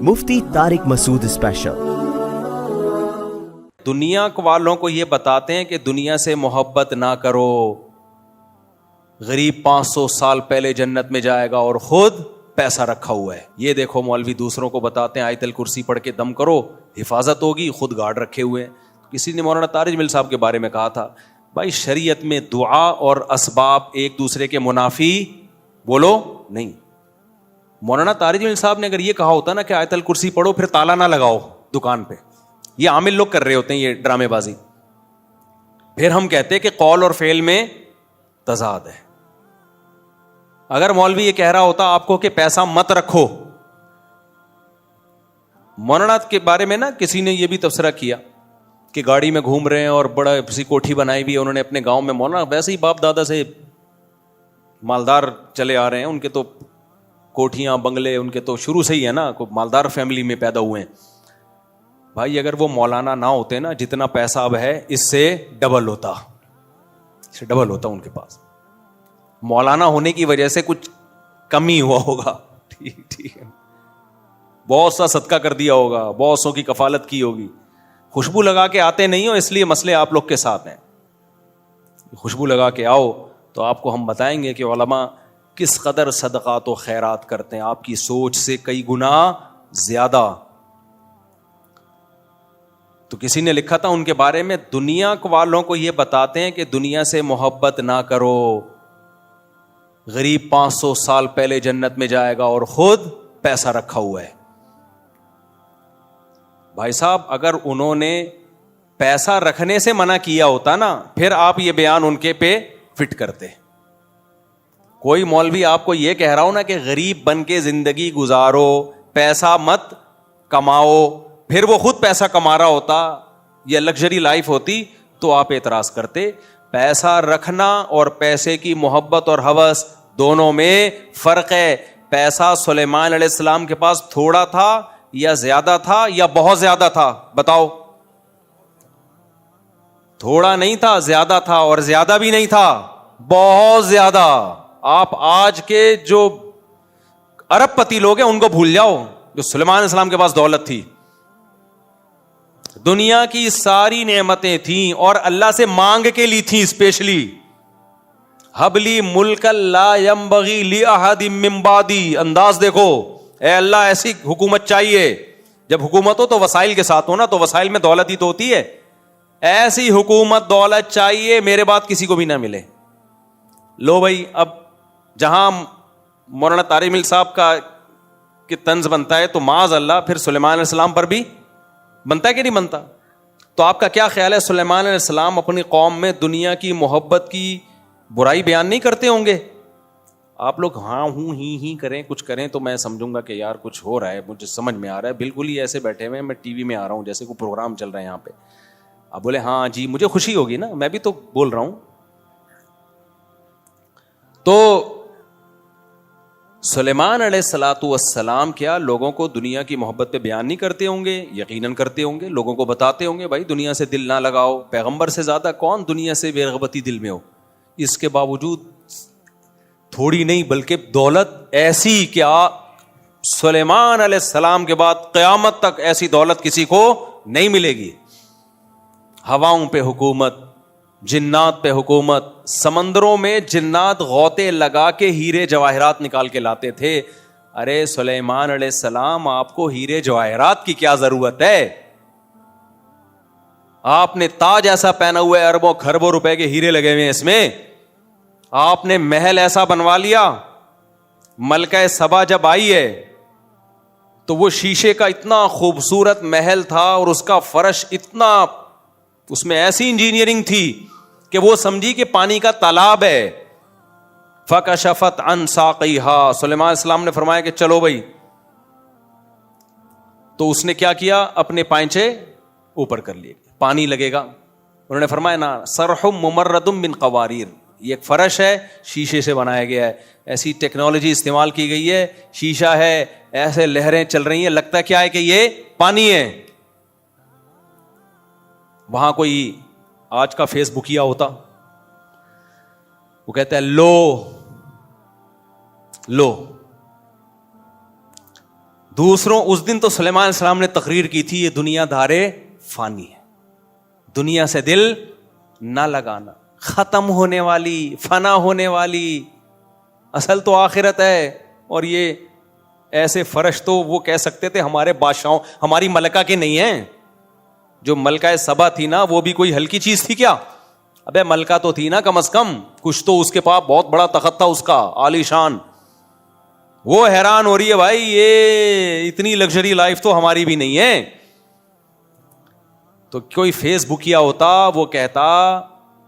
مفتی طارق مسعود special. دنیا والوں کو یہ بتاتے ہیں کہ دنیا سے محبت نہ کرو، غریب 500 سال پہلے جنت میں جائے گا اور خود پیسہ رکھا ہوا ہے۔ یہ دیکھو مولوی دوسروں کو بتاتے ہیں آیت الکرسی پڑھ کے دم کرو، حفاظت ہوگی، خود گارڈ رکھے ہوئے ہیں۔ کسی نے مولانا طارق جمیل صاحب کے بارے میں کہا تھا، بھائی شریعت میں دعا اور اسباب ایک دوسرے کے منافی بولو نہیں۔ مولانا طارق جمیل صاحب نے اگر یہ کہا ہوتا نا کہ آیت الکرسی پڑھو پھر تالا نہ لگاؤ دکان پہ، یہ عامل لوگ کر رہے ہوتے ہیں یہ ڈرامے بازی، پھر ہم کہتے ہیں کہ قول اور فعل میں تضاد ہے۔ اگر مولوی یہ کہہ رہا ہوتا آپ کو کہ پیسہ مت رکھو، مولانا کے بارے میں نا کسی نے یہ بھی تبصرہ کیا کہ گاڑی میں گھوم رہے ہیں اور بڑا سی کوٹھی بنائی بھی ہے انہوں نے اپنے گاؤں میں، مولانا ویسے ہی باپ دادا سے مالدار چلے آ رہے ہیں، ان کے تو کوٹھیاں بنگلے ان کے تو شروع سے ہی ہے نا، مالدار فیملی میں پیدا ہوئے ہیں۔ بھائی اگر وہ مولانا نہ ہوتے نا، جتنا پیسہ اب ہے اس سے ڈبل ہوتا، اس سے ڈبل ہوتا ان کے پاس۔ مولانا ہونے کی وجہ سے کچھ کمی ہوا ہوگا، ٹھیک ہے، بہت سا صدقہ کر دیا ہوگا، بہت سو کی کفالت کی ہوگی۔ خوشبو لگا کے آتے نہیں ہو اس لیے مسئلے آپ لوگ کے ساتھ ہیں۔ خوشبو لگا کے آؤ تو آپ کو ہم بتائیں گے کہ علماء کس قدر صدقات و خیرات کرتے ہیں، آپ کی سوچ سے کئی گنا زیادہ۔ تو کسی نے لکھا تھا ان کے بارے میں، دنیا والوں کو یہ بتاتے ہیں کہ دنیا سے محبت نہ کرو، غریب 500 سال پہلے جنت میں جائے گا اور خود پیسہ رکھا ہوا ہے۔ بھائی صاحب اگر انہوں نے پیسہ رکھنے سے منع کیا ہوتا نا، پھر آپ یہ بیان ان کے پہ فٹ کرتے۔ کوئی مولوی آپ کو یہ کہہ رہا ہو نا کہ غریب بن کے زندگی گزارو، پیسہ مت کماؤ، پھر وہ خود پیسہ کما رہا ہوتا یا لگژری لائف ہوتی تو آپ اعتراض کرتے۔ پیسہ رکھنا اور پیسے کی محبت اور ہوس دونوں میں فرق ہے۔ پیسہ سلیمان علیہ السلام کے پاس تھوڑا تھا یا زیادہ تھا یا بہت زیادہ تھا؟ بتاؤ۔ تھوڑا نہیں تھا، زیادہ تھا، اور زیادہ بھی نہیں تھا، بہت زیادہ۔ آپ آج کے جو ارب پتی لوگ ہیں ان کو بھول جاؤ جو سلیمان علیہ السلام کے پاس دولت تھی۔ دنیا کی ساری نعمتیں تھیں اور اللہ سے مانگ کے لی تھیں، اسپیشلی حبلی ملک لا ینبغی لأحد من بعدی۔ انداز دیکھو، اے اللہ ایسی حکومت چاہیے، جب حکومت ہو تو وسائل کے ساتھ ہو نا، تو وسائل میں دولت ہی تو ہوتی ہے۔ ایسی حکومت دولت چاہیے میرے بعد کسی کو بھی نہ ملے۔ لو بھائی، اب جہاں مولانا طارق مل صاحب کا کہ طنز بنتا ہے تو معاذ اللہ پھر سلیمان علیہ السلام پر بھی بنتا ہے کہ نہیں بنتا؟ تو آپ کا کیا خیال ہے سلیمان علیہ السلام اپنی قوم میں دنیا کی محبت کی برائی بیان نہیں کرتے ہوں گے؟ آپ لوگ ہاں ہوں ہی کریں، کچھ کریں تو میں سمجھوں گا کہ یار کچھ ہو رہا ہے، مجھے سمجھ میں آ رہا ہے۔ بالکل ہی ایسے بیٹھے ہوئے میں ٹی وی میں آ رہا ہوں جیسے کوئی پروگرام چل رہا ہے یہاں پہ، آپ بولے ہاں جی مجھے خوشی ہوگی نا، میں بھی تو بول رہا ہوں۔ تو سلیمان علیہ الصلوۃ والسلام کیا لوگوں کو دنیا کی محبت پہ بیان نہیں کرتے ہوں گے؟ یقیناً کرتے ہوں گے، لوگوں کو بتاتے ہوں گے بھائی دنیا سے دل نہ لگاؤ۔ پیغمبر سے زیادہ کون دنیا سے بے رغبتی دل میں ہو؟ اس کے باوجود تھوڑی نہیں بلکہ دولت ایسی کہ سلیمان علیہ السلام کے بعد قیامت تک ایسی دولت کسی کو نہیں ملے گی۔ ہواؤں پہ حکومت، جنات پہ حکومت، سمندروں میں جنات غوطے لگا کے ہیرے جواہرات نکال کے لاتے تھے۔ ارے سلیمان علیہ السلام آپ کو ہیرے جواہرات کی کیا ضرورت ہے؟ آپ نے تاج ایسا پہنا ہوا ہے، اربوں خربوں روپے کے ہیرے لگے ہوئے ہیں اس میں، آپ نے محل ایسا بنوا لیا۔ ملکہ سبا جب آئی ہے تو وہ شیشے کا اتنا خوبصورت محل تھا اور اس کا فرش اتنا، اس میں ایسی انجینئرنگ تھی کہ وہ سمجھی کہ پانی کا تالاب ہے۔ فَكَشَفَتْ عَنْ سَاقِيهَا، سلیمان علیہ السلام نے فرمایا کہ چلو بھائی، تو اس نے کیا کیا؟ اپنے پائنچے اوپر کر لیے، پانی لگے گا۔ انہوں نے فرمایا نا صرح ممرد من قواریر، یہ ایک فرش ہے شیشے سے بنایا گیا ہے، ایسی ٹیکنالوجی استعمال کی گئی ہے، شیشہ ہے، ایسے لہریں چل رہی ہیں، لگتا کیا ہے کہ یہ پانی ہے۔ وہاں کوئی آج کا فیس بکیا ہوتا، وہ کہتا ہے لو دوسروں, اس دن تو سلیمان علیہ السلام نے تقریر کی تھی یہ دنیا دار فانی ہے, دنیا سے دل نہ لگانا, ختم ہونے والی, فنا ہونے والی, اصل تو آخرت ہے. اور یہ ایسے فرش تو وہ کہہ سکتے تھے ہمارے بادشاہوں, ہماری ملکہ کے نہیں ہیں. جو ملکہ سبا تھی نا وہ بھی کوئی ہلکی چیز تھی کیا؟ ابے ملکہ تو تھی نا کم از کم, کچھ تو اس کے پاس بہت بڑا تخت تھا اس کا عالی شان. وہ حیران ہو رہی ہے بھائی یہ اتنی لگژری لائف تو ہماری بھی نہیں ہے. تو کوئی فیس بکیا ہوتا وہ کہتا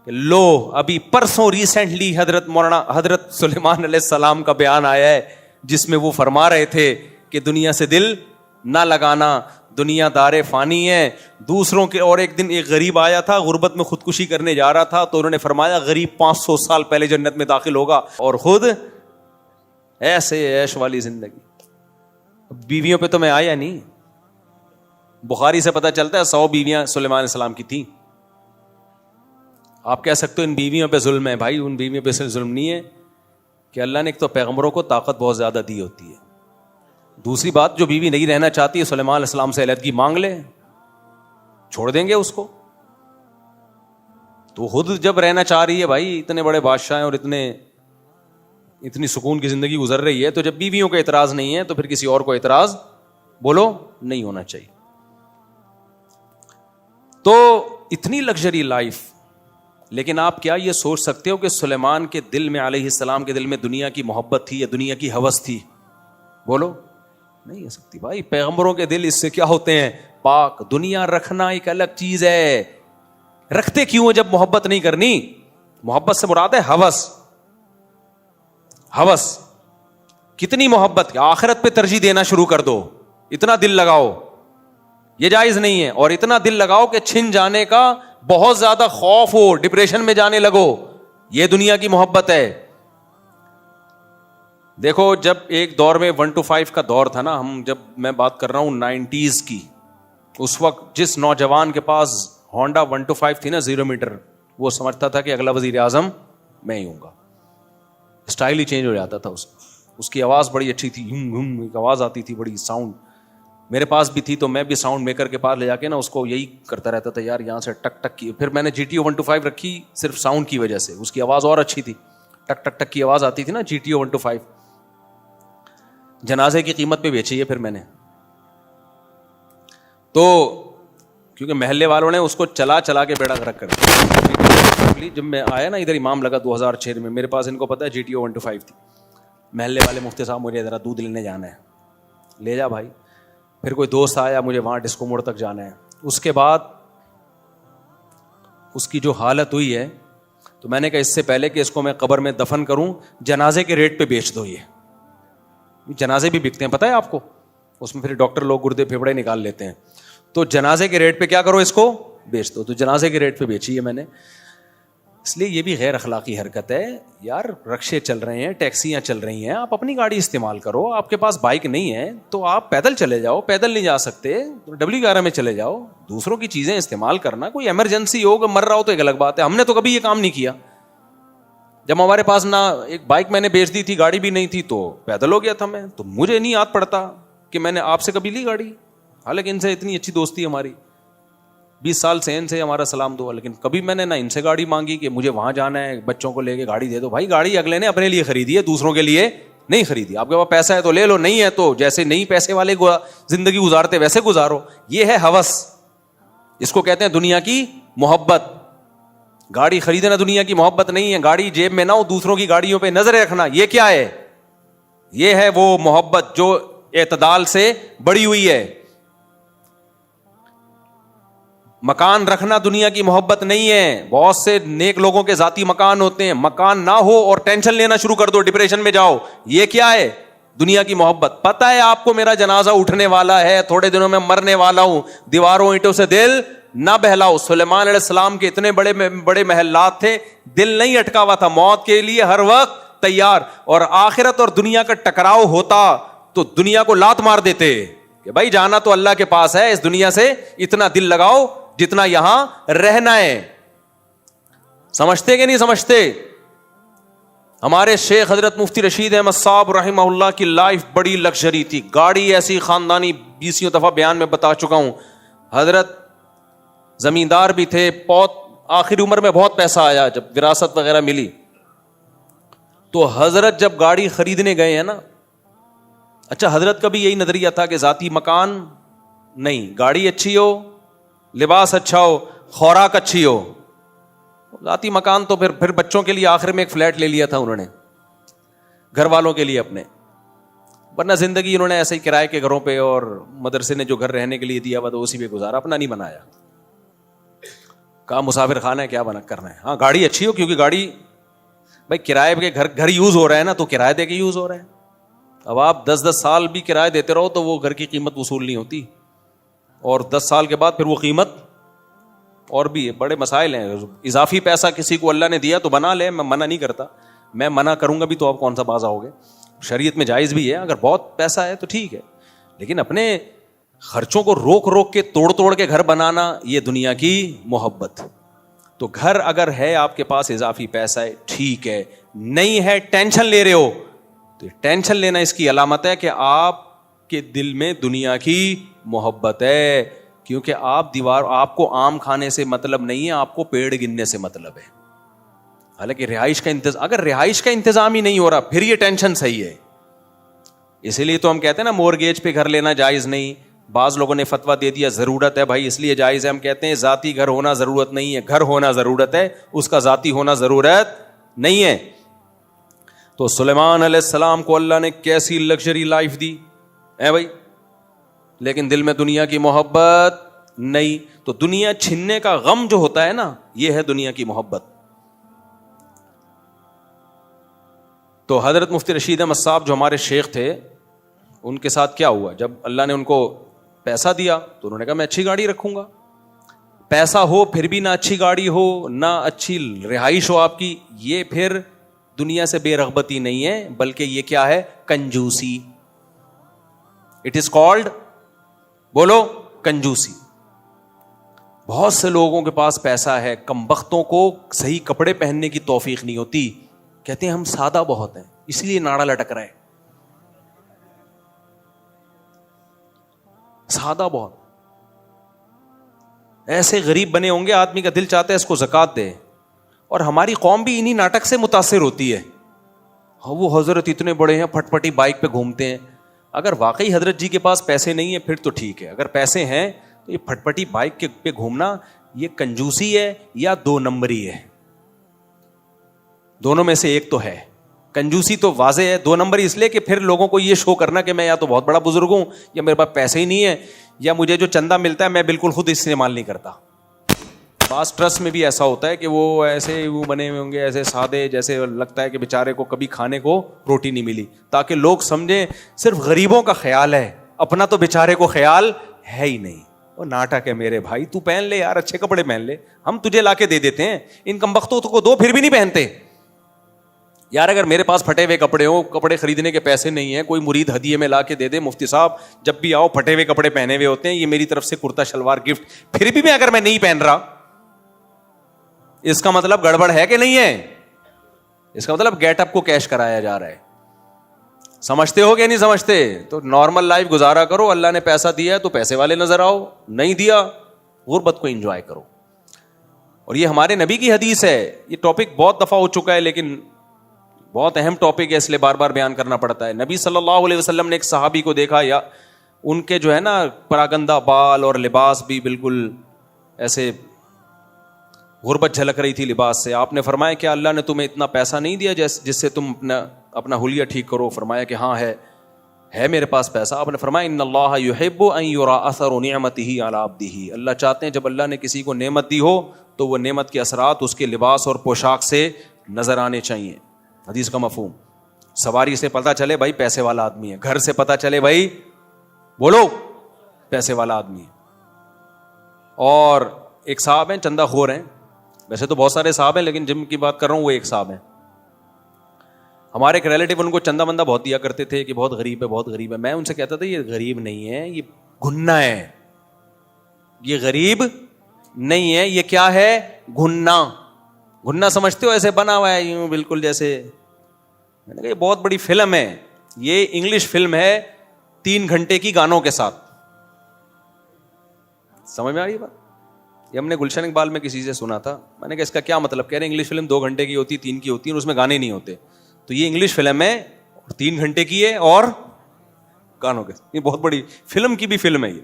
کہ لو ابھی پرسوں ریسنٹلی حضرت سلیمان علیہ السلام کا بیان آیا ہے جس میں وہ فرما رہے تھے کہ دنیا سے دل نہ لگانا, دنیا دار فانی ہے. دوسروں کے, اور ایک دن ایک غریب آیا تھا غربت میں خودکشی کرنے جا رہا تھا, تو انہوں نے فرمایا غریب 500 سال پہلے جنت میں داخل ہوگا اور خود ایسے عیش والی زندگی. بیویوں پہ تو میں آیا نہیں, بخاری سے پتہ چلتا ہے 100 بیویاں سلیمان علیہ السلام کی تھیں. آپ کہہ سکتے ہو ان بیویوں پہ ظلم ہے, بھائی ان بیویوں پہ صرف ظلم نہیں ہے کہ اللہ نے ایک تو پیغمبروں کو طاقت بہت زیادہ دی ہوتی ہے, دوسری بات جو بیوی نہیں رہنا چاہتی ہے سلیمان علیہ السلام سے علیحدگی مانگ لے, چھوڑ دیں گے اس کو. تو خود جب رہنا چاہ رہی ہے بھائی, اتنے بڑے بادشاہ ہیں اور اتنی سکون کی زندگی گزر رہی ہے, تو جب بیویوں کا اعتراض نہیں ہے تو پھر کسی اور کو اعتراض بولو نہیں ہونا چاہیے. تو اتنی لگژری لائف, لیکن آپ کیا یہ سوچ سکتے ہو کہ سلیمان کے دل میں علیہ السلام کے دل میں دنیا کی محبت تھی یا دنیا کی ہوس تھی؟ بولو نہیں ہو سکتی بھائی. پیغمبروں کے دل اس سے کیا ہوتے ہیں پاک. دنیا رکھنا ایک الگ چیز ہے, رکھتے کیوں جب محبت نہیں کرنی؟ محبت سے مراد ہے ہوس. ہوس کتنی محبت کہ آخرت پہ ترجیح دینا شروع کر دو, اتنا دل لگاؤ, یہ جائز نہیں ہے. اور اتنا دل لگاؤ کہ چھن جانے کا بہت زیادہ خوف ہو, ڈپریشن میں جانے لگو, یہ دنیا کی محبت ہے. دیکھو جب ایک دور میں 1 to 5 کا دور تھا نا, جب میں بات کر رہا ہوں 90s کی, اس وقت جس نوجوان کے پاس ہونڈا 1 to 5 تھی نا 0 میٹر, وہ سمجھتا تھا کہ اگلا وزیر اعظم میں ہی ہوں گا. اسٹائل ہی چینج ہو جاتا تھا اس کی آواز بڑی اچھی تھی, ایک آواز آتی تھی بڑی ساؤنڈ, میرے پاس بھی تھی. تو میں بھی ساؤنڈ میکر کے پاس لے جا کے نا اس کو یہی کرتا رہتا تھا یار, یہاں سے ٹک ٹک کی. پھر میں نے GTO 1 to 5 رکھی صرف ساؤنڈ کی وجہ سے, اس کی آواز اور اچھی تھی, ٹک ٹک ٹک کی آواز آتی تھی نا GTO 1 to 5. جنازے کی قیمت پہ بیچی ہے پھر میں نے, تو کیونکہ محلے والوں نے اس کو چلا کے بیڑا غرق کر دیا. جب میں آیا نا ادھر امام لگا 2006 میں, میرے پاس ان کو پتا ہے GTO 1 to 5 تھی. محلے والے مفتی صاحب مجھے ذرا دودھ لینے جانا ہے, لے جا بھائی. پھر کوئی دوست آیا, مجھے وہاں ڈسکو موڑ تک جانا ہے. اس کے بعد اس کی جو حالت ہوئی ہے تو میں نے کہا اس سے پہلے کہ اس کو میں قبر میں دفن کروں, جنازے کے ریٹ پہ بیچ دو. یہ جنازے بھی بکتے ہیں پتہ ہے آپ کو, اس میں پھر ڈاکٹر لوگ گردے پھیپڑے نکال لیتے ہیں. تو جنازے کے ریٹ پہ کیا کرو, اس کو بیچ دو. تو جنازے کے ریٹ پہ بیچی ہے میں نے. اس لیے یہ بھی غیر اخلاقی حرکت ہے یار. رکشے چل رہے ہیں, ٹیکسیاں چل رہی ہیں, آپ اپنی گاڑی استعمال کرو. آپ کے پاس بائک نہیں ہے تو آپ پیدل چلے جاؤ, پیدل نہیں جا سکتے W11 میں چلے جاؤ. دوسروں کی چیزیں استعمال کرنا, کوئی ایمرجنسی ہو, مر رہا ہو تو ایک الگ بات ہے. ہم نے تو کبھی یہ کام نہیں کیا. جب ہمارے پاس نہ ایک بائک میں نے بیچ دی تھی, گاڑی بھی نہیں تھی, تو پیدل ہو گیا تھا میں. تو مجھے نہیں یاد پڑتا کہ میں نے آپ سے کبھی لی گاڑی, حالانکہ ان سے اتنی اچھی دوستی ہماری, 20 سال سے ان سے ہمارا سلام دو, لیکن کبھی میں نے نہ ان سے گاڑی مانگی کہ مجھے وہاں جانا ہے, بچوں کو لے کے گاڑی دے دو. بھائی گاڑی اگلے نے اپنے لیے خریدی ہے, دوسروں کے لیے نہیں خریدی. آپ کے پاس پیسہ ہے تو لے لو, نہیں ہے تو جیسے نہیں پیسے والے زندگی گزارتے ویسے گزارو. یہ ہے ہوس, اس کو کہتے ہیں دنیا کی محبت. گاڑی خریدنا دنیا کی محبت نہیں ہے. گاڑی جیب میں نہ ہو, دوسروں کی گاڑیوں پہ نظر رکھنا, یہ کیا ہے؟ یہ ہے وہ محبت جو اعتدال سے بڑی ہوئی ہے. مکان رکھنا دنیا کی محبت نہیں ہے. بہت سے نیک لوگوں کے ذاتی مکان ہوتے ہیں, مکان نہ ہو اور ٹینشن لینا شروع کر دو, ڈپریشن میں جاؤ. یہ کیا ہے؟ دنیا کی محبت. پتہ ہے آپ کو میرا جنازہ اٹھنے والا ہے, تھوڑے دنوں میں مرنے والا ہوں, دیواروں اینٹوں سے دل نہ بہلاؤ. سلیمان علیہ السلام کے اتنے بڑے محلات تھے, دل نہیں اٹکا ہوا تھا, موت کے لیے ہر وقت تیار. اور آخرت اور دنیا کا ٹکراؤ ہوتا تو دنیا کو لات مار دیتے کہ بھائی جانا تو اللہ کے پاس ہے, اس دنیا سے اتنا دل لگاؤ جتنا یہاں رہنا ہے. سمجھتے کہ نہیں سمجھتے؟ ہمارے شیخ حضرت مفتی رشید احمد صاحب رحمہ اللہ کی لائف بڑی لگژری تھی. گاڑی ایسی خاندانی 20 دفعہ بیان میں بتا چکا ہوں. حضرت زمیندار بھی تھے, بہت آخری عمر میں بہت پیسہ آیا جب وراثت وغیرہ ملی. تو حضرت جب گاڑی خریدنے گئے ہیں نا, اچھا حضرت کا بھی یہی نظریہ تھا کہ ذاتی مکان نہیں, گاڑی اچھی ہو, لباس اچھا ہو, خوراک اچھی ہو. ذاتی مکان تو پھر بچوں کے لیے آخر میں ایک فلیٹ لے لیا تھا انہوں نے, گھر والوں کے لیے اپنے, ورنہ زندگی انہوں نے ایسے ہی کرائے کے گھروں پہ اور مدرسے نے جو گھر رہنے کے لیے دیا ہوا تو اسی پہ گزارا, اپنا نہیں بنایا. کہا مسافر خانہ ہے, کیا بنا کرنا ہے. ہاں گاڑی اچھی ہو, کیونکہ گاڑی بھائی کرائے کے گھر یوز ہو رہا ہے نا, تو کرایہ دے کے یوز ہو رہا ہے. اب آپ 10 سال بھی کرایہ دیتے رہو تو وہ گھر کی قیمت وصول نہیں ہوتی, اور 10 سال کے بعد پھر وہ قیمت اور بھی بڑے مسائل ہیں. اضافی پیسہ کسی کو اللہ نے دیا تو بنا لے, میں منع نہیں کرتا. میں منع کروں گا بھی تو آپ کون سا باز آؤ گے, شریعت میں جائز بھی ہے. اگر بہت پیسہ ہے تو ٹھیک ہے, لیکن اپنے خرچوں کو روک روک کے توڑ کے گھر بنانا, یہ دنیا کی محبت. تو گھر اگر ہے آپ کے پاس اضافی پیسہ ہے ٹھیک ہے, نہیں ہے ٹینشن لے رہے ہو تو ٹینشن لینا اس کی علامت ہے کہ آپ کے دل میں دنیا کی محبت ہے. کیونکہ آپ کو آم کھانے سے مطلب نہیں ہے, آپ کو پیڑ گننے سے مطلب ہے. حالانکہ رہائش کا انتظام, اگر رہائش کا انتظام ہی نہیں ہو رہا پھر یہ ٹینشن صحیح ہے. اسی لیے تو ہم کہتے ہیں نا مورگیج پہ گھر لینا جائز نہیں. بعض لوگوں نے فتویٰ دے دیا ضرورت ہے بھائی اس لیے جائز ہے. ہم کہتے ہیں ذاتی گھر ہونا ضرورت نہیں ہے, گھر ہونا ضرورت ہے, اس کا ذاتی ہونا ضرورت نہیں ہے. تو سلیمان علیہ السلام کو اللہ نے کیسی لگژری لائف دی ہے بھائی, لیکن دل میں دنیا کی محبت نہیں. تو دنیا چھننے کا غم جو ہوتا ہے نا, یہ ہے دنیا کی محبت. تو حضرت مفتی رشید احمد صاحب جو ہمارے شیخ تھے, ان کے ساتھ کیا ہوا, جب اللہ نے ان کو پیسہ دیا تو انہوں نے کہا میں اچھی گاڑی رکھوں گا. پیسہ ہو پھر بھی نہ اچھی گاڑی ہو, نہ اچھی رہائش ہو آپ کی, یہ پھر دنیا سے بے رغبتی نہیں ہے, بلکہ یہ کیا ہے, کنجوسی. اٹ از کالڈ, بولو, کنجوسی. بہت سے لوگوں کے پاس پیسہ ہے, کم بختوں کو صحیح کپڑے پہننے کی توفیق نہیں ہوتی. کہتے ہیں ہم سادہ بہت ہیں اس لیے ناڑا لٹک رہا ہے. سادہ بہت, ایسے غریب بنے ہوں گے آدمی کا دل چاہتا ہے اس کو زکات دے. اور ہماری قوم بھی انہی ناٹک سے متاثر ہوتی ہے. وہ حضرت اتنے بڑے ہیں, پھٹ پٹی بائک پہ گھومتے ہیں. اگر واقعی حضرت جی کے پاس پیسے نہیں ہیں پھر تو ٹھیک ہے, اگر پیسے ہیں تو یہ پھٹ پٹی بائک پہ گھومنا یہ کنجوسی ہے یا 2 نمبری ہے. دونوں میں سے ایک تو ہے. کنجوسی تو واضح ہے, 2 نمبری اس لیے کہ پھر لوگوں کو یہ شو کرنا کہ میں یا تو بہت بڑا بزرگ ہوں, یا میرے پاس پیسے ہی نہیں ہے, یا مجھے جو چندہ ملتا ہے میں بالکل خود استعمال نہیں کرتا. بعض ٹرسٹ میں بھی ایسا ہوتا ہے کہ وہ ایسے وہ بنے ہوئے ہوں گے ایسے سادے, جیسے لگتا ہے کہ بیچارے کو کبھی کھانے کو روٹی نہیں ملی, تاکہ لوگ سمجھیں صرف غریبوں کا خیال ہے, اپنا تو بیچارے کو خیال ہے ہی نہیں. وہ ناٹک ہے میرے بھائی, تو پہن لے یار, اچھے کپڑے پہن لے, ہم تجھے لا کے دے دیتے ہیں. ان کمبختوں کو دو پھر بھی نہیں پہنتے. یار اگر میرے پاس پھٹے ہوئے کپڑے ہوں, کپڑے خریدنے کے پیسے نہیں ہیں, کوئی مرید ہدیے میں لا کے دے دے, مفتی صاحب جب بھی آؤ پھٹے ہوئے کپڑے پہنے ہوئے ہوتے ہیں, یہ میری طرف سے کرتا شلوار گفٹ, پھر بھی اگر میں نہیں پہن رہا, اس کا مطلب گڑبڑ ہے کہ نہیں ہے؟ اس کا مطلب گیٹ اپ کو کیش کرایا جا رہا ہے. سمجھتے ہو کہ نہیں سمجھتے؟ تو نارمل لائف گزارا کرو. اللہ نے پیسہ دیا ہے تو پیسے والے نظر آؤ, نہیں دیا غربت کو انجوائے کرو. اور یہ ہمارے نبی کی حدیث ہے. یہ ٹاپک بہت دفعہ ہو چکا ہے لیکن بہت اہم ٹاپک ہے, اس لیے بار بار بیان کرنا پڑتا ہے. نبی صلی اللہ علیہ وسلم نے ایک صحابی کو دیکھا, یا ان کے جو ہے نا پراگندہ بال اور لباس بھی بالکل ایسے غربت جھلک رہی تھی لباس سے. آپ نے فرمایا کیا اللہ نے تمہیں اتنا پیسہ نہیں دیا جس سے تم اپنا حلیہ ٹھیک کرو؟ فرمایا کہ ہاں ہے میرے پاس پیسہ. آپ نے فرمایا ان اللہ یحب ان یرا اثر نعمتہ علی عبدہ, اللہ چاہتے ہیں جب اللہ نے کسی کو نعمت دی ہو تو وہ نعمت کے اثرات اس کے لباس اور پوشاک سے نظر آنے چاہیے. حدیث کا مفہوم, سواری سے پتہ چلے بھائی پیسے والا آدمی ہے, گھر سے پتہ چلے بھائی بولو پیسے والا آدمی ہے. اور ایک صاحب ہیں چندہ خور ہیں, ویسے تو بہت سارے صاحب ہیں لیکن جن کی بات کر رہا ہوں وہ ایک صاحب ہیں. ہمارے ایک ریلیٹیو ان کو چندہ بندہ بہت دیا کرتے تھے کہ بہت غریب ہے بہت غریب ہے. میں ان سے کہتا تھا یہ غریب نہیں ہے, یہ گھننا ہے. یہ غریب نہیں ہے, یہ کیا ہے؟ گھننا. گھننا سمجھتے ہو؟ ایسے بنا ہوا ہے یوں بالکل جیسے میں نے کہا یہ بہت بڑی فلم ہے, یہ انگلش فلم ہے 3 گھنٹے کی گانوں کے ساتھ. سمجھ میں آ رہی ہے بات؟ یہ ہم نے گلشن اقبال میں کسی سے سنا تھا. میں نے کہا اس کا کیا مطلب؟ کہہ رہے انگلش فلم 2 گھنٹے کی ہوتی, 3 کی ہوتی ہے, اور اس میں گانے نہیں ہوتے. تو یہ انگلش فلم ہے 3 گھنٹے کی ہے اور گانوں کے, یہ بہت بڑی فلم کی بھی فلم ہے یہ.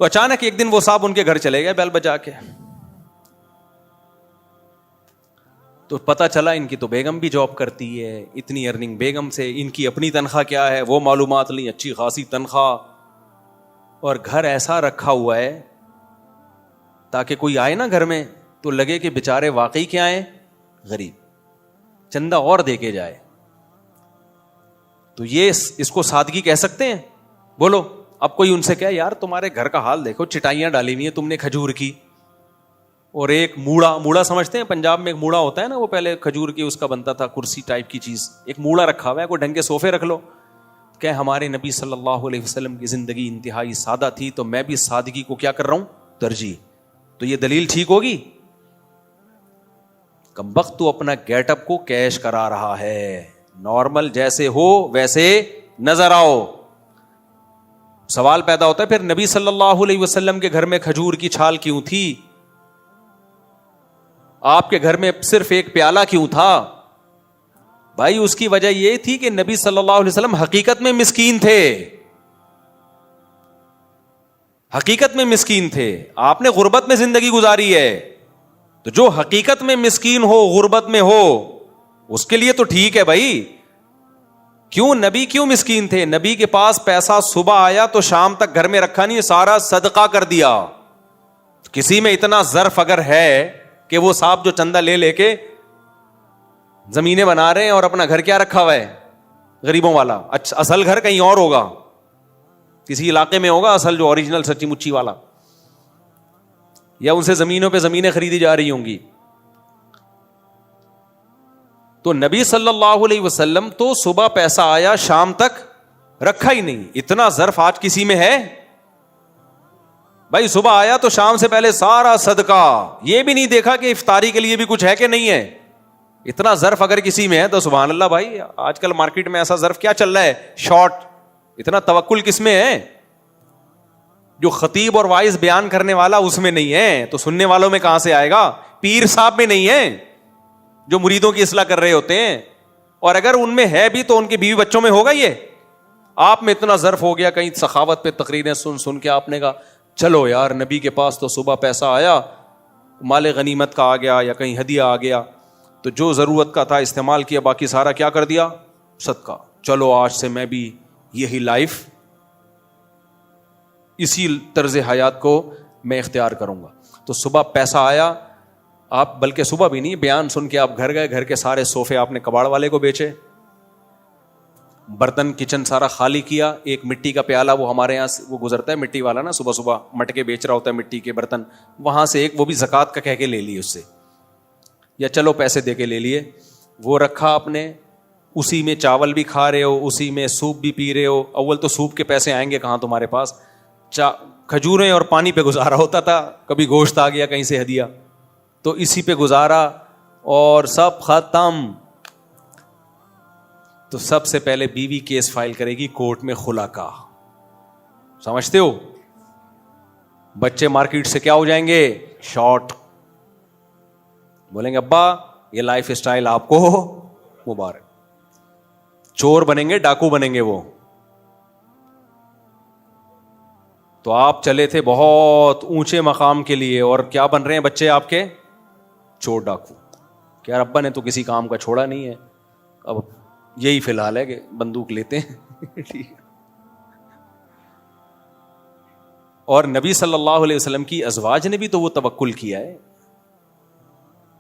تو اچانک ایک دن وہ صاحب ان کے گھر چلے گئے بیل بجا کے. تو پتا چلا ان کی تو بیگم بھی جاب کرتی ہے, اتنی ارننگ بیگم سے, ان کی اپنی تنخواہ کیا ہے وہ معلومات لی, اچھی خاصی تنخواہ, اور گھر ایسا رکھا ہوا ہے تاکہ کوئی آئے نا گھر میں تو لگے کہ بیچارے واقعی کیا ہیں, غریب, چندہ اور دے کے جائے. تو یہ اس کو سادگی کہہ سکتے ہیں؟ بولو. اب کوئی ان سے کہے یار تمہارے گھر کا حال دیکھو, چٹائیاں ڈالی ہوئی ہیں تم نے کھجور کی, اور ایک موڑا سمجھتے ہیں پنجاب میں ایک موڑا ہوتا ہے نا, وہ پہلے کھجور کی اس کا بنتا تھا کرسی ٹائپ کی چیز, ایک موڑا رکھا ہوا ہے, کوئی ڈھنگ کے صوفے رکھ لو. کہ ہمارے نبی صلی اللہ علیہ وسلم کی زندگی انتہائی سادہ تھی تو میں بھی سادگی کو کیا کر رہا ہوں, ترجیح. تو یہ دلیل ٹھیک ہوگی؟ کم وقت تو اپنا گیٹ اپ کو کیش کرا رہا ہے, نارمل جیسے ہو ویسے نظر آؤ. سوال پیدا ہوتا ہے پھر نبی صلی اللہ علیہ وسلم کے گھر میں کھجور کی چھال کیوں تھی, آپ کے گھر میں صرف ایک پیالہ کیوں تھا؟ بھائی اس کی وجہ یہ تھی کہ نبی صلی اللہ علیہ وسلم حقیقت میں مسکین تھے, حقیقت میں مسکین تھے. آپ نے غربت میں زندگی گزاری ہے, تو جو حقیقت میں مسکین ہو, غربت میں ہو, اس کے لیے تو ٹھیک ہے بھائی. کیوں نبی کیوں مسکین تھے؟ نبی کے پاس پیسہ صبح آیا تو شام تک گھر میں رکھا نہیں, سارا صدقہ کر دیا. کسی میں اتنا ظرف اگر ہے کہ وہ صاحب جو چندہ لے کے زمینیں بنا رہے ہیں اور اپنا گھر کیا رکھا ہوا ہے, غریبوں والا. اچھا اصل گھر کہیں اور ہوگا, کسی علاقے میں ہوگا اصل جو اوریجنل سچی مچی والا, یا ان سے زمینوں پہ زمینیں خریدی جا رہی ہوں گی. تو نبی صلی اللہ علیہ وسلم تو صبح پیسہ آیا شام تک رکھا ہی نہیں. اتنا ظرف آج کسی میں ہے؟ بھائی صبح آیا تو شام سے پہلے سارا صدقہ, یہ بھی نہیں دیکھا کہ افطاری کے لیے بھی کچھ ہے کہ نہیں ہے. اتنا ظرف اگر کسی میں ہے تو سبحان اللہ بھائی. آج کل مارکیٹ میں ایسا ظرف کیا چل رہا ہے, شارٹ. اتنا توکل کس میں ہے؟ جو خطیب اور وائز بیان کرنے والا اس میں نہیں ہے, تو سننے والوں میں کہاں سے آئے گا؟ پیر صاحب میں نہیں ہے جو مریدوں کی اصلاح کر رہے ہوتے ہیں, اور اگر ان میں ہے بھی تو ان کے بیوی بچوں میں ہوگا. یہ آپ میں اتنا ظرف ہو گیا, کہیں سخاوت پہ تقریریں سن کے آپ نے کہا چلو یار نبی کے پاس تو صبح پیسہ آیا, مال غنیمت کا آ گیا یا کہیں ہدیہ آ گیا, تو جو ضرورت کا تھا استعمال کیا, باقی سارا کیا کر دیا, صدقہ. چلو آج سے میں بھی یہی لائف, اسی طرز حیات کو میں اختیار کروں گا. تو صبح پیسہ آیا, آپ بلکہ صبح بھی نہیں, بیان سن کے آپ گھر گئے, گھر کے سارے صوفے آپ نے کباڑ والے کو بیچے, برتن کچن سارا خالی کیا. ایک مٹی کا پیالہ, وہ ہمارے یہاں وہ گزرتا ہے مٹی والا نا, صبح صبح مٹکے بیچ رہا ہوتا ہے مٹی کے برتن, وہاں سے ایک وہ بھی زکوٰۃ کا کہہ کے لے لی اس سے, یا چلو پیسے دے کے لے لیے, وہ رکھا آپ نے. اسی میں چاول بھی کھا رہے ہو, اسی میں سوپ بھی پی رہے ہو. اول تو سوپ کے پیسے آئیں گے کہاں تمہارے پاس, کھجوریں اور پانی پہ گزارا ہوتا تھا, کبھی گوشت آ گیا کہیں سے ہدیہ, تو اسی پہ گزارا اور سب ختم. تو سب سے پہلے بیوی کیس فائل کرے گی کورٹ میں خلا کا, سمجھتے ہو؟ بچے مارکیٹ سے کیا ہو جائیں گے, شارٹ. بولیں گے ابا یہ لائف اسٹائل آپ کو مبارک. چور بنیں گے, ڈاکو بنیں گے وہ. تو آپ چلے تھے بہت اونچے مقام کے لیے, اور کیا بن رہے ہیں بچے آپ کے, چور ڈاکو. کیا ابا نے تو کسی کام کا چھوڑا نہیں ہے, اب یہی فی الحال ہے کہ بندوق لیتے ہیں. اور نبی صلی اللہ علیہ وسلم کی ازواج نے بھی تو وہ توکل کیا ہے.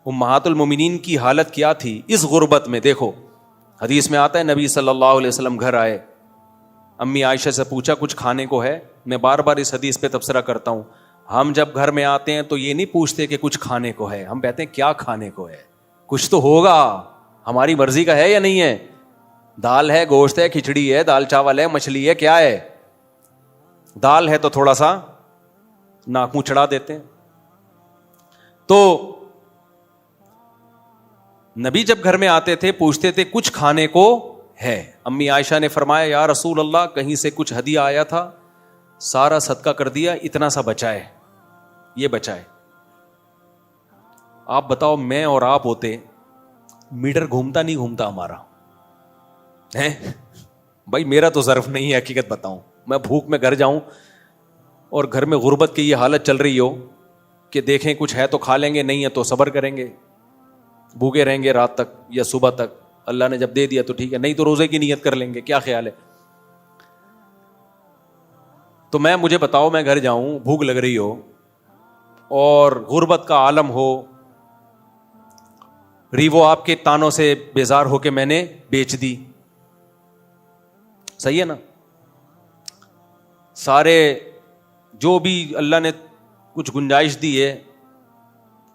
امہات المومنین کی حالت کیا تھی اس غربت میں؟ دیکھو حدیث میں آتا ہے نبی صلی اللہ علیہ وسلم گھر آئے, امی عائشہ سے پوچھا کچھ کھانے کو ہے. میں بار بار اس حدیث پہ تبصرہ کرتا ہوں, ہم جب گھر میں آتے ہیں تو یہ نہیں پوچھتے کہ کچھ کھانے کو ہے, ہم کہتے ہیں کیا کھانے کو ہے, کچھ تو ہوگا, ہماری مرضی کا ہے یا نہیں ہے. دال ہے, گوشت ہے, کھچڑی ہے, دال چاول ہے, مچھلی ہے, کیا ہے؟ دال ہے تو تھوڑا سا ناک منہ چڑھا دیتے ہیں. تو نبی جب گھر میں آتے تھے پوچھتے تھے کچھ کھانے کو ہے؟ امی عائشہ نے فرمایا یا رسول اللہ کہیں سے کچھ ہدیہ آیا تھا, سارا صدقہ کر دیا, اتنا سا بچا ہے, یہ بچا ہے. آپ بتاؤ میں اور آپ ہوتے, میٹر گھومتا نہیں گھومتا ہمارا ہے؟ بھائی میرا تو ظرف نہیں ہے, حقیقت بتاؤں, میں بھوک میں گھر جاؤں اور گھر میں غربت کی یہ حالت چل رہی ہو کہ دیکھیں کچھ ہے تو کھا لیں گے, نہیں ہے تو صبر کریں گے, بھوکے رہیں گے رات تک یا صبح تک, اللہ نے جب دے دیا تو ٹھیک ہے, نہیں تو روزے کی نیت کر لیں گے. کیا خیال ہے؟ تو مجھے بتاؤ, میں گھر جاؤں, بھوک لگ رہی ہو اور غربت کا عالم ہو, ریوو آپ کے تانوں سے بیزار ہو کے میں نے بیچ دی, صحیح ہے نا؟ سارے جو بھی اللہ نے کچھ گنجائش دی ہے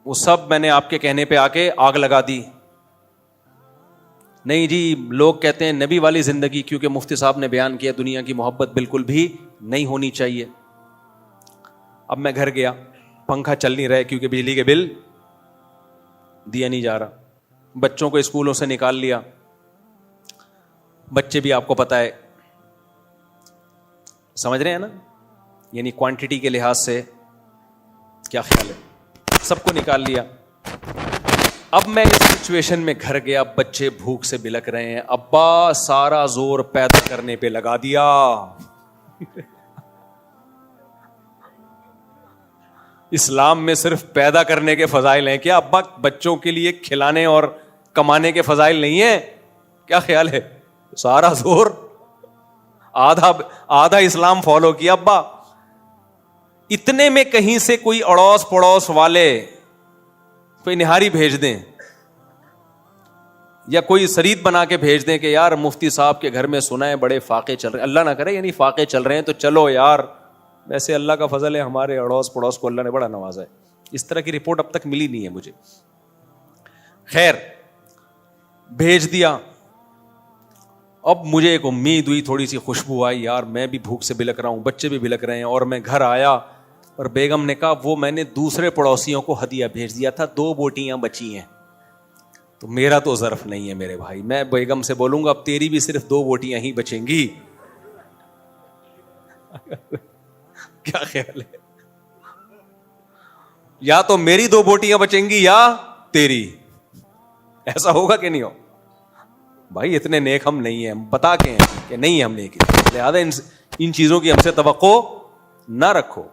وہ سب میں نے آپ کے کہنے پہ آ کے آگ لگا دی. نہیں جی, لوگ کہتے ہیں نبی والی زندگی, کیونکہ مفتی صاحب نے بیان کیا دنیا کی محبت بالکل بھی نہیں ہونی چاہیے. اب میں گھر گیا, پنکھا چل نہیں رہا کیونکہ بجلی کے بل دیا نہیں جا رہا, بچوں کو اسکولوں سے نکال لیا, بچے بھی آپ کو پتا ہے سمجھ رہے ہیں نا, یعنی کوانٹٹی کے لحاظ سے کیا خیال ہے, سب کو نکال لیا. اب میں اس سچویشن میں گھر گیا, بچے بھوک سے بلک رہے ہیں, ابا سارا زور پیدا کرنے پہ لگا دیا. اسلام میں صرف پیدا کرنے کے فضائل ہیں کیا ابا؟ بچوں کے لیے کھلانے اور کمانے کے فضائل نہیں ہیں؟ کیا خیال ہے؟ سارا زور آدھا اسلام فالو کیا ابا. اتنے میں کہیں سے کوئی اڑوس پڑوس والے کوئی نہاری بھیج دیں یا کوئی سرید بنا کے بھیج دیں کہ یار مفتی صاحب کے گھر میں سنا ہے بڑے فاقے چل رہے ہیں, اللہ نہ کرے یعنی فاقے چل رہے ہیں تو چلو یار, ویسے اللہ کا فضل ہے ہمارے اڑوس پڑوس کو اللہ نے بڑا نوازا ہے. اس طرح کی رپورٹ اب تک ملی نہیں ہے مجھے. خیر بھیج دیا. اب مجھے ایک امید ہوئی, تھوڑی سی خوشبو آئی, یار میں بھی بھوک سے بلک رہا ہوں, بچے بھی بلک رہے ہیں. اور میں گھر آیا اور بیگم نے کہا وہ میں نے دوسرے پڑوسیوں کو ہدیہ بھیج دیا تھا, 2 بوٹیاں بچی ہیں. تو میرا تو ظرف نہیں ہے میرے بھائی, میں بیگم سے بولوں گا اب تیری بھی صرف 2 بوٹیاں ہی بچیں گی. کیا خیال ہے؟ یا تو میری 2 بوٹیاں بچیں گی یا تیری. ایسا ہوگا کہ نہیں ہو بھائی؟ اتنے نیک ہم نہیں ہیں, بتا کے ہیں کہ نہیں ہم نیک ہیں, لہذا ان چیزوں کی ہم سے توقع نہ رکھو.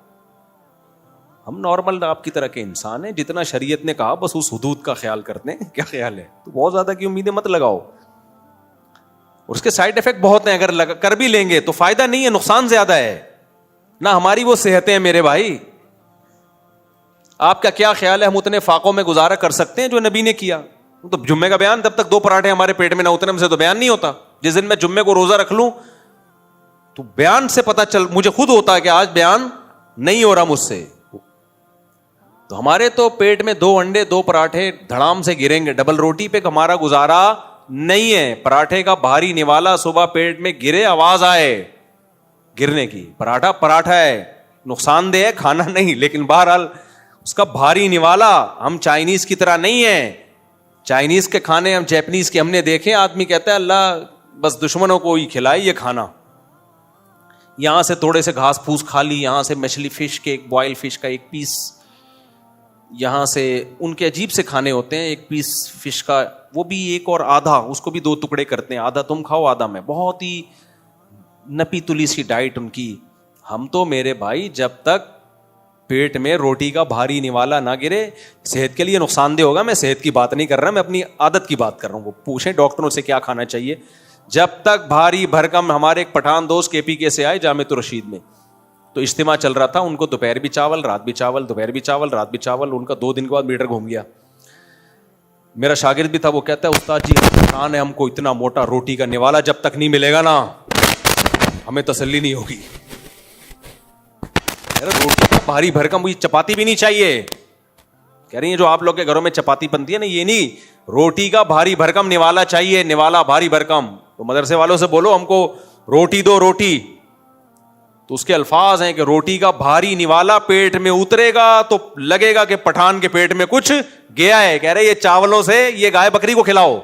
ہم نارمل آپ کی طرح کے انسان ہیں, جتنا شریعت نے کہا بس اس حدود کا خیال کرتے ہیں. کیا خیال ہے؟ تو بہت زیادہ کی امیدیں مت لگاؤ, اور اس کے سائڈ افیکٹ بہت ہیں. اگر کر بھی لیں گے تو فائدہ نہیں ہے, نقصان زیادہ ہے. نہ ہماری وہ صحتیں ہیں میرے بھائی. آپ کا کیا خیال ہے ہم اتنے فاقوں میں گزارا کر سکتے ہیں جو نبی نے کیا؟ تو جمعے کا بیان, جب تک 2 پراٹھے ہمارے پیٹ میں نہ اتنے ہم سے تو بیان نہیں ہوتا. جس دن میں جمعے کو روزہ رکھ لوں تو بیان سے پتا چل, مجھے خود ہوتا ہے کہ آج بیان نہیں ہو رہا مجھ سے. تو ہمارے تو پیٹ میں 2 انڈے 2 پراٹھے دھڑام سے گریں گے. ڈبل روٹی پہ ہمارا گزارا نہیں ہے. پراٹھے کا بھاری نوالا صبح پیٹ میں گرے, آواز آئے گرنے کی, پراٹھا ہے, نقصان دہ ہے, کھانا نہیں, لیکن بہرحال اس کا بھاری نوالا. ہم چائنیز کی طرح نہیں ہے. چائنیز کے کھانے, ہم جیپنیز کے ہم نے دیکھے, آدمی کہتا ہے اللہ بس دشمنوں کو ہی کھلائے یہ کھانا. یہاں سے تھوڑے سے گھاس پھوس کھا لی, یہاں سے مچھلی فش کے ایک بوائل فش کا 1 پیس, یہاں سے ان کے عجیب سے کھانے ہوتے ہیں, 1 پیس فش کا وہ بھی 1 اور آدھا, اس کو بھی 2 ٹکڑے کرتے ہیں, آدھا تم کھاؤ آدھا میں. بہت ہی نپی تلی سی ڈائٹ ان کی. ہم تو میرے بھائی جب تک پیٹ میں روٹی کا بھاری نوالا نہ گرے, صحت کے لیے نقصان دہ ہوگا. میں صحت کی بات نہیں کر رہا, میں اپنی عادت کی بات کر رہا ہوں. وہ پوچھیں ڈاکٹروں سے کیا کھانا چاہیے. جب تک بھاری بھرکم, ہمارے ایک پٹھان دوست KPK سے آئے جامعۃ الرشید میں, تو اجتماع چل رہا تھا, ان کو دوپہر بھی چاول, رات بھی چاول, دوپہر بھی چاول, رات بھی چاول. ان کا 2 دن کے بعد میٹر گھوم گیا. میرا شاگرد بھی تھا, وہ کہتا ہے استاد جی پریشان ہے, ہم کو اتنا موٹا روٹی کا نوالا جب تک نہیں ملے گا نا ہمیں تسلی نہیں ہوگی. روٹی کا بھاری بھرکم, مجھے چپاتی بھی نہیں چاہیے. کہہ رہی ہیں جو آپ لوگ کے گھروں میں چپاتی بنتی ہے نا, یہ نہیں, روٹی کا بھاری بھرکم نوالا چاہیے, نوالا بھاری بھرکم. تو مدرسے والوں سے بولو ہم کو روٹی دو, روٹی. تو اس کے الفاظ ہیں کہ روٹی کا بھاری نوالا پیٹ میں اترے گا تو لگے گا کہ پٹھان کے پیٹ میں کچھ گیا ہے, کہہ رہے یہ چاولوں سے یہ گائے بکری کو کھلاؤ,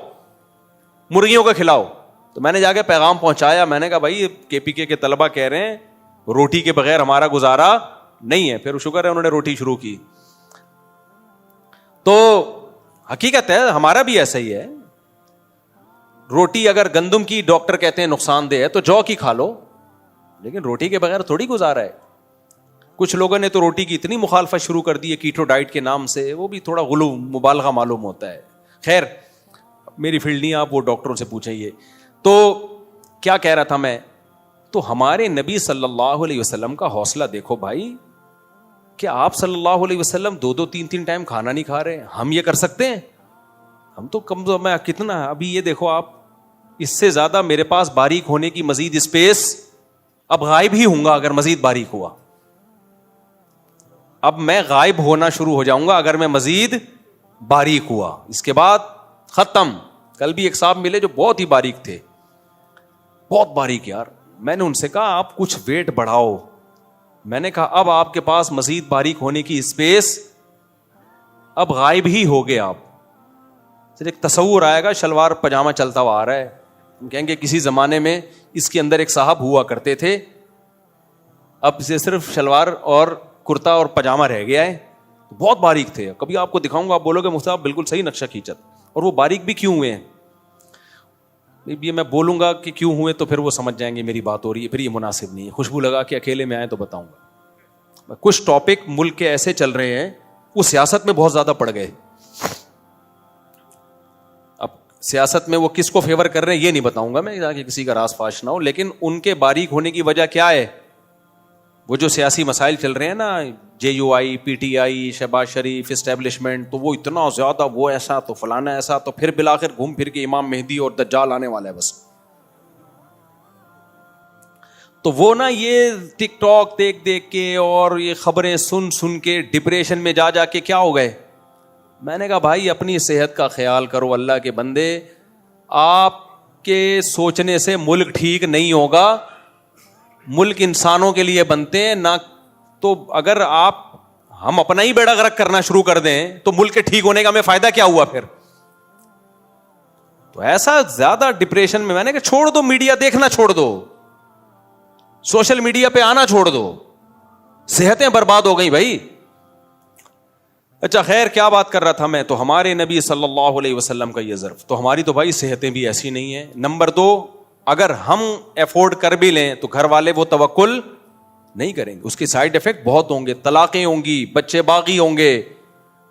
مرغیوں کو کھلاؤ. تو میں نے جا کے پیغام پہنچایا, میں نے کہا بھائی KPK کے طلبہ کہہ رہے ہیں روٹی کے بغیر ہمارا گزارا نہیں ہے. پھر شکر ہے انہوں نے روٹی شروع کی. تو حقیقت ہے ہمارا بھی ایسا ہی ہے. روٹی اگر گندم کی ڈاکٹر کہتے ہیں نقصان دہ ہے تو جو کی کھا لو, لیکن روٹی کے بغیر تھوڑی گزارا ہے. کچھ لوگوں نے تو روٹی کی اتنی مخالفت شروع کر دی ہے کیٹو ڈائٹ کے نام سے, وہ بھی تھوڑا غلو مبالغہ معلوم ہوتا ہے. خیر میری فیلڈ نہیں, آپ وہ ڈاکٹروں سے پوچھیں. یہ تو کیا کہہ رہا تھا میں, تو ہمارے نبی صلی اللہ علیہ وسلم کا حوصلہ دیکھو بھائی, کہ آپ صلی اللہ علیہ وسلم 2-3 ٹائم کھانا نہیں کھا رہے. ہم یہ کر سکتے ہیں؟ ہم تو کم میں کتنا, ابھی یہ دیکھو آپ, اس سے زیادہ میرے پاس باریک ہونے کی مزید اسپیس, اب غائب ہی ہوں گا اگر مزید باریک ہوا. اب میں غائب ہونا شروع ہو جاؤں گا اگر میں مزید باریک ہوا. اس کے بعد ختم. کل بھی ایک صاحب ملے جو بہت ہی باریک تھے, بہت باریک یار. میں نے ان سے کہا آپ کچھ ویٹ بڑھاؤ. میں نے کہا اب آپ کے پاس مزید باریک ہونے کی اسپیس, اب غائب ہی ہو گئے آپ. صرف ایک تصور آئے گا, شلوار پجامہ چلتا ہوا آ رہا ہے, ہم کہیں گے کسی زمانے میں اس کے اندر ایک صاحب ہوا کرتے تھے, اب سے صرف شلوار اور کرتا اور پجامہ رہ گیا ہے. بہت باریک تھے, کبھی آپ کو دکھاؤں گا, آپ بولو گے مفتی صاحب بالکل صحیح نقشہ کھینچت. اور وہ باریک بھی کیوں ہوئے ہیں, یہ میں بولوں گا کہ کیوں ہوئے تو پھر وہ سمجھ جائیں گے میری بات ہو رہی ہے, پھر یہ مناسب نہیں ہے. خوشبو لگا کے اکیلے میں آئے تو بتاؤں گا. کچھ ٹاپک ملک کے ایسے چل رہے ہیں وہ سیاست میں بہت زیادہ پڑ گئے. اب سیاست میں وہ کس کو فیور کر رہے ہیں یہ نہیں بتاؤں گا میں, تاکہ کسی کا راز فاش نہ ہو. لیکن ان کے باریک ہونے کی وجہ کیا ہے, وہ جو سیاسی مسائل چل رہے ہیں نا, JUI, PTI, شہباز شریف, اسٹیبلشمنٹ, تو وہ اتنا زیادہ, وہ ایسا تو فلانا ایسا, تو پھر بالآخر گھوم پھر کے امام مہدی اور دجال آنے والا ہے بس. تو وہ نا یہ ٹک ٹاک دیکھ دیکھ کے اور یہ خبریں سن سن کے ڈپریشن میں جا جا کے کیا ہو گئے. میں نے کہا بھائی اپنی صحت کا خیال کرو اللہ کے بندے, آپ کے سوچنے سے ملک ٹھیک نہیں ہوگا. ملک انسانوں کے لیے بنتے ہیں نہ, تو اگر ہم اپنا ہی بیڑا غرق کرنا شروع کر دیں تو ملک کے ٹھیک ہونے کا ہمیں فائدہ کیا ہوا پھر. تو ایسا زیادہ ڈپریشن میں نے کہا چھوڑ دو, میڈیا دیکھنا چھوڑ دو, سوشل میڈیا پہ آنا چھوڑ دو, صحتیں برباد ہو گئی بھائی. اچھا خیر کیا بات کر رہا تھا میں, تو ہمارے نبی صلی اللہ علیہ وسلم کا یہ ظرف, تو ہماری تو بھائی صحتیں بھی ایسی نہیں ہیں. نمبر 2, اگر ہم افورڈ کر بھی لیں تو گھر والے وہ توکل نہیں کریں گے, اس کے سائیڈ افیکٹ بہت ہوں گے, طلاقیں ہوں گی, بچے باغی ہوں گے.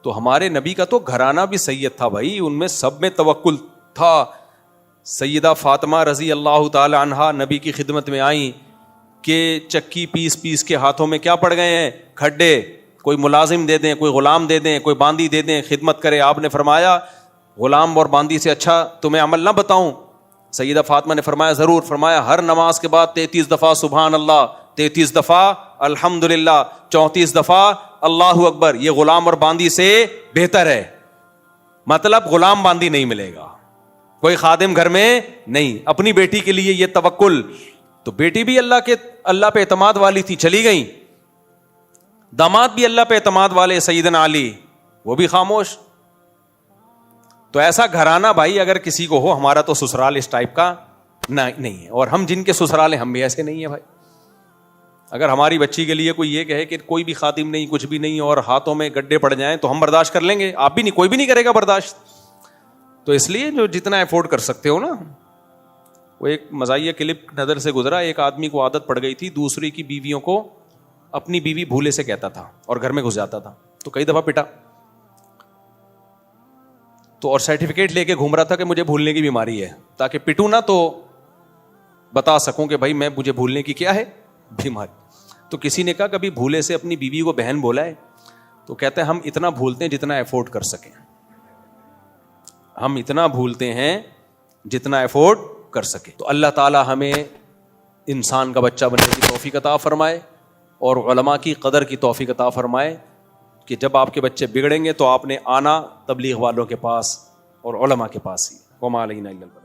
تو ہمارے نبی کا تو گھرانہ بھی سید تھا بھائی, ان میں سب میں توکل تھا. سیدہ فاطمہ رضی اللہ تعالی عنہا نبی کی خدمت میں آئیں کہ چکی پیس پیس کے ہاتھوں میں کیا پڑ گئے ہیں, کھڈے, کوئی ملازم دے دیں, کوئی غلام دے دیں, کوئی باندی دے دیں, خدمت کرے. آپ نے فرمایا غلام اور باندی سے اچھا تمہیں عمل نہ بتاؤں؟ سیدہ فاطمہ نے فرمایا ضرور. فرمایا ہر نماز کے بعد 33 دفعہ سبحان اللہ, 33 دفعہ الحمدللہ, 34 دفعہ اللہ اکبر, یہ غلام اور باندی سے بہتر ہے. مطلب غلام باندی نہیں ملے گا, کوئی خادم گھر میں نہیں. اپنی بیٹی کے لیے یہ توکل, تو بیٹی بھی اللہ پہ اعتماد والی تھی, چلی گئیں. داماد بھی اللہ پہ اعتماد والے سیدنا علی, وہ بھی خاموش. تو ایسا گھرانہ بھائی اگر کسی کو ہو, ہمارا تو سسرال اس ٹائپ کا نہیں ہے, اور ہم جن کے سسرال ہیں ہم بھی ایسے نہیں ہیں بھائی. اگر ہماری بچی کے لیے کوئی یہ کہے کہ کوئی بھی خادم نہیں, کچھ بھی نہیں, اور ہاتھوں میں گڈھے پڑ جائیں تو ہم برداشت کر لیں گے, آپ بھی نہیں, کوئی بھی نہیں کرے گا برداشت. تو اس لیے جو جتنا افورڈ کر سکتے ہو نا. وہ ایک مزاحیہ کلپ نظر سے گزرا, ایک آدمی کو عادت پڑ گئی تھی دوسری کی بیویوں کو اپنی بیوی بھولے سے کہتا تھا اور گھر میں گھس جاتا تھا, تو کئی دفعہ پٹا. تو اور سرٹیفکیٹ لے کے گھوم رہا تھا کہ مجھے بھولنے کی بیماری ہے, تاکہ پٹوں نہ تو بتا سکوں کہ بھائی میں مجھے بھولنے کی کیا ہے بیماری. تو کسی نے کہا کبھی بھولے سے اپنی بیوی کو بہن بولا ہے؟ تو کہتے ہیں ہم اتنا بھولتے ہیں جتنا افورڈ کر سکیں, ہم اتنا بھولتے ہیں جتنا افورڈ کر سکیں. تو اللہ تعالی ہمیں انسان کا بچہ بننے کی توفیق عطا فرمائے, اور علماء کی قدر کی توفیق عطا فرمائے کہ جب آپ کے بچے بگڑیں گے تو آپ نے آنا تبلیغ والوں کے پاس اور علماء کے پاس ہی. وما علینا الا البلاغ.